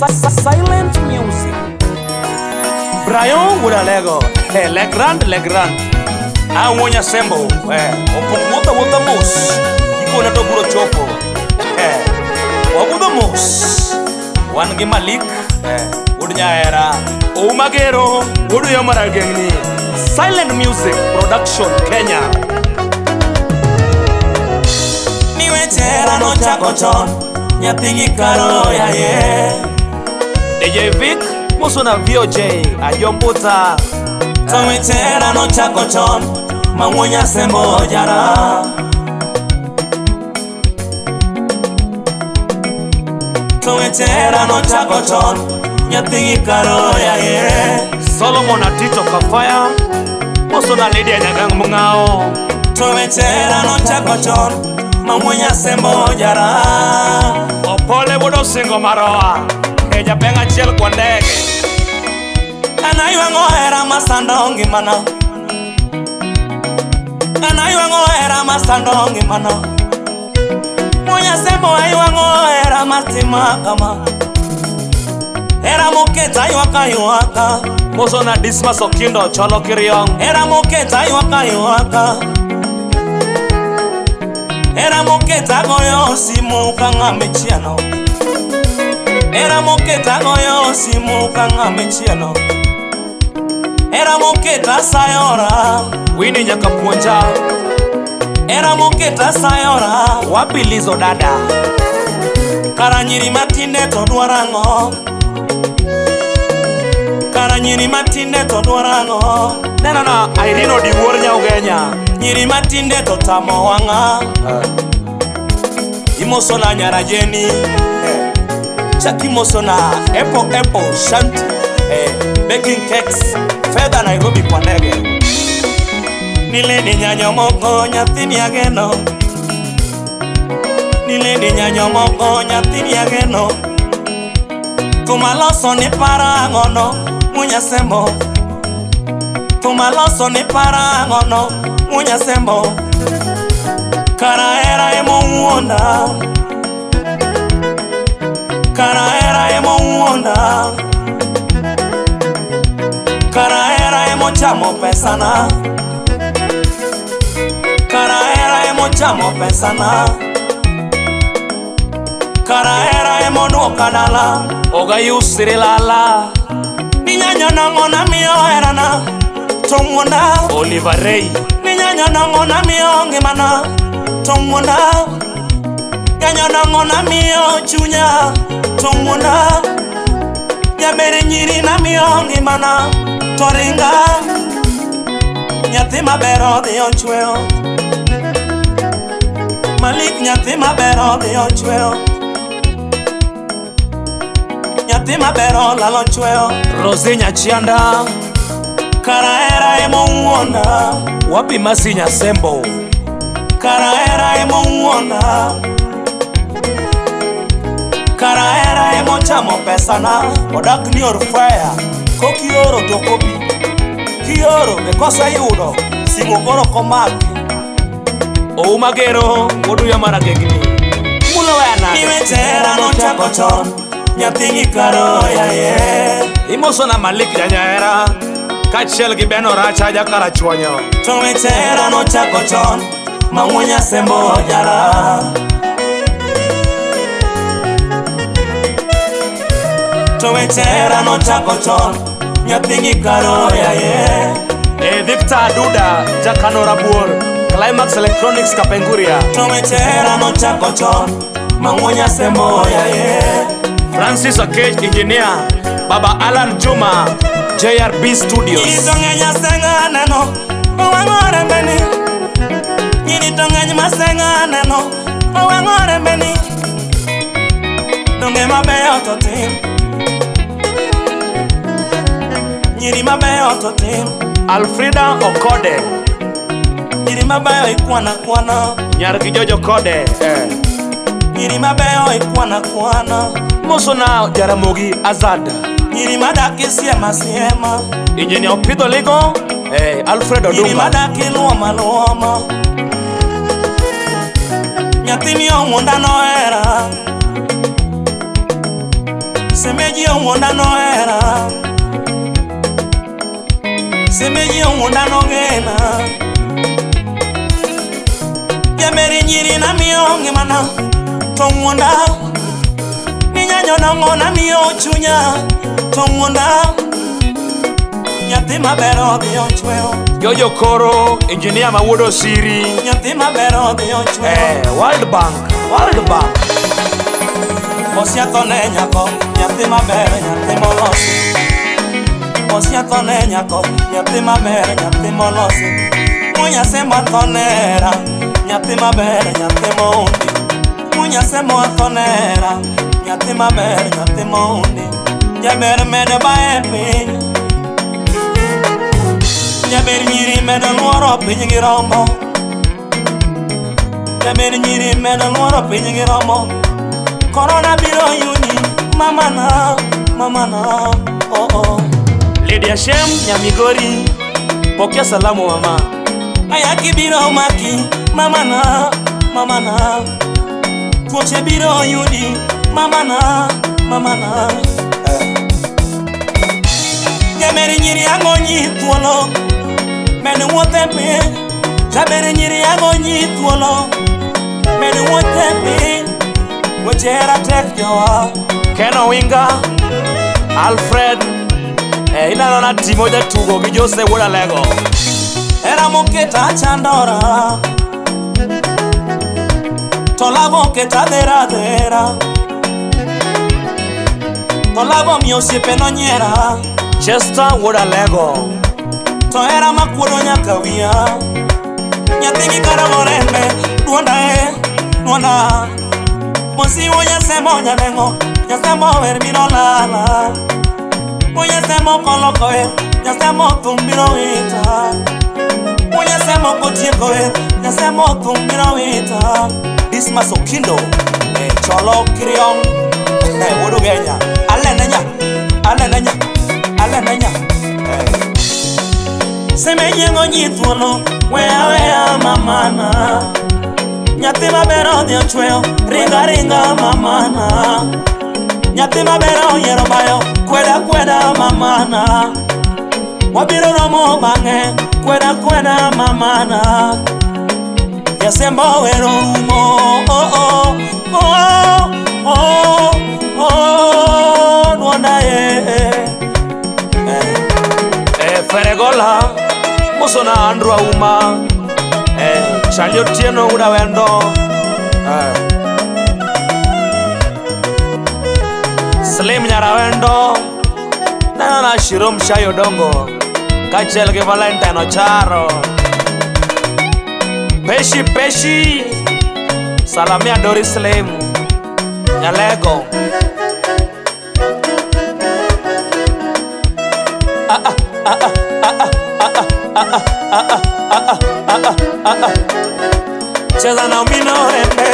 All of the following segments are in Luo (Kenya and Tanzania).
Silent music. Brian Wudalego, Legrand. Awonya Sembo, Wuta Mus, Ikona Doburo Chopo, Wabuda Mus, Wangi Malik, Udnyaera, Umagero, Wudu Yamara Geni, Silent Music Production, Kenya. Niwechera no chakochon, Nyatingi karo ya ye. DJ Vic, Musona VOJ, Ayombuta. Niwechera no chakochon, Mamunya Sembo jara. Niwechera no chakochon, Nyatingi karo ya ye. Solomon Atito Kafaya, Musona Lady Nyagang Mungao. Niwechera no chakochon, Mamunya Sembo jara. Opole Wudo Singo Maroa, Eja Benga Chel Kwandege. Anaywango era masandongi mana. Anaywango era masandongi mana. Munya Sembo aywango era matima kama. Era moketa yuwaka. Musona Dismas Okindo Cholo Kiriong. Era moketa yuwaka. Era moketa goyo simu kanga mechiano. Era moketa goyo simu kanga mechiano. Era moketa sayora. Winnie Nyakapuonja. Era moketa sayora. Wapi Lizo Dada. Karanyiri matinde to dwarango. Karanyiri matinde to dwarango. Nena Irino Diwuornya Ugenya. Nyiri matinde to tamo wanga. Imosona nyara jeni. Chaki mosona Apple shanty. Baking cakes. Fedha Nairobi kwa ndege. Nileni nyanyo moko nyathini ageno. Nileni nyanyo moko nyathini ageno. Tumaloso ni parangono Munya Sembo. Tumaloso ni parangono Munya Sembo. Karaera emo uonda. Karaera emo uonda. Karaera emo chamo pesana. Karaera emo chamo pesana. Karaera emo nuoka dala. Ogayu Sirilala. Ninyanya nangona miyo erana. Tongwanda Oliver Ray. Ninyanya nangona miyo ngimana. Tongwanda Nyanya nangona miyo chunya. Tongwanda Nyabere nyiri na miyo ngimana. Toringa Nyathi mabero dhiyo chweo. Malik nyathi mabero dhiyo chweo. Nyathi mabero lalo chweo. Rose Nyachianda. Karaera emo uonda. Wapi Masinya Sembo. Karaera emo uonda. Karaera emo chamo pesana. Odak ni orfaya. Kokioro tokopi. Kioro mekosa yudo. Simogoro komaki. Umagero Wudu Yamara Geni. Mulo yana. Niwechera no chakochon. Nyatingi karo ya ye. Imosona Malik Nyaera. Kachel Gibeno Racha Jakara Chwanyo. Niwechera no chakochon. Mamunya Sembo jara. Niwechera no chakochon. Nyatingi karo ya ye. Victor Duda Jakano Rabur. Climax Electronics Kapenguria. Niwechera no chakochon. Mamunya Sembo ya ye. Francis Okech Engineer. Baba Alan Juma. JRB Studios. Nitongenya senga neno. Owangore mbeni. Nitongenya masenga neno. Owangore mbeni. Donge mabeyo totim. Nyiri mabeyo totim. Alfreda Okode. Nyiri mabeyo ikwana. Nyargi Jojo Kode. Nyiri mabeyo ikwana. Musona Jaramogi Azad. Nyiri madaki siema. Engineer Opidho Ligo. Alfredo Nyiri Dunga. madaki luoma. Nyathini ongunda no era. ong'onda nohera, sembe ji ong'onda nogena. Jameri nyiri na miyo ngimana tong'onda, ninyanyo na ng'ona miyo chunya tong'onda. Nyathi maber odhi ochweyo, Jojo Koro, engineer ma wuod Osiri. nyathi maber odhi ochweyo. World Bank. Osiathone nyako, nyathi maber, nyathi molosi. Osiathone nyako, nyathi maber, nyathi molosi. Munyase mathonera, nyathi maber, nyathi moundi. Munyase mathonera, nyathi maber, nyathi moundi. Jaber medo bae piny, jaber nyiri medo luoro piny gi rombo. Jaber nyiri medo luoro piny gi rombo. Corona biro yuni, mamana, oh oh. Lydia Shem Nyamigori, pokea salamu mama. Ayaki biro maki, mamana. Tuoche biro yuni, mamana. Jameri nyiri angonyi thuolo, mene wuothe piny. Jameri nyiri angonyi thuolo, mene wuothe piny. Wechera tek jowa Ken Owinga, Alfred, inano na timo jatugo gi Jose wuod Alego. era moketa chandora, tolago keta dhera, tolago mi osiepe nonyiera. Chester wuod Alego. To era makuodo nyaka wiya, nyathi gi karago rembe, duonda. Mosiwo nyasemo nyanengo, nyasemo wer biro lala. Munyasemo koloko wer, nyasemo thum biro wita. Munyasemo kotieko wer, nyasemo thum biro wita. Dismas Okindo, Cholo Kiriong, wuod Ugenya. Alenenya. Seme nyengo nyithuolo, weya mamana. Nyathi maber odhi ochweyo, ringa mamana. Nyathi maber oyiero bayo, kweda mamana. Wabiro romo bang'e, kweda mamana. Jasembo wero rumo, duonda Feregola, Musona Andrew Auma, Charlie Otieno uda wendo. Slim Nyarawendo, Nana Shirum Shayo Dongo, Kachel ke Valentine Ocharo. Peshi, Salamia Doris Slim, Nyalego. Cheza na umino rembe,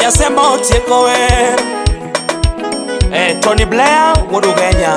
Jasembo otieko wer. Tony Blair wuod Ugenya.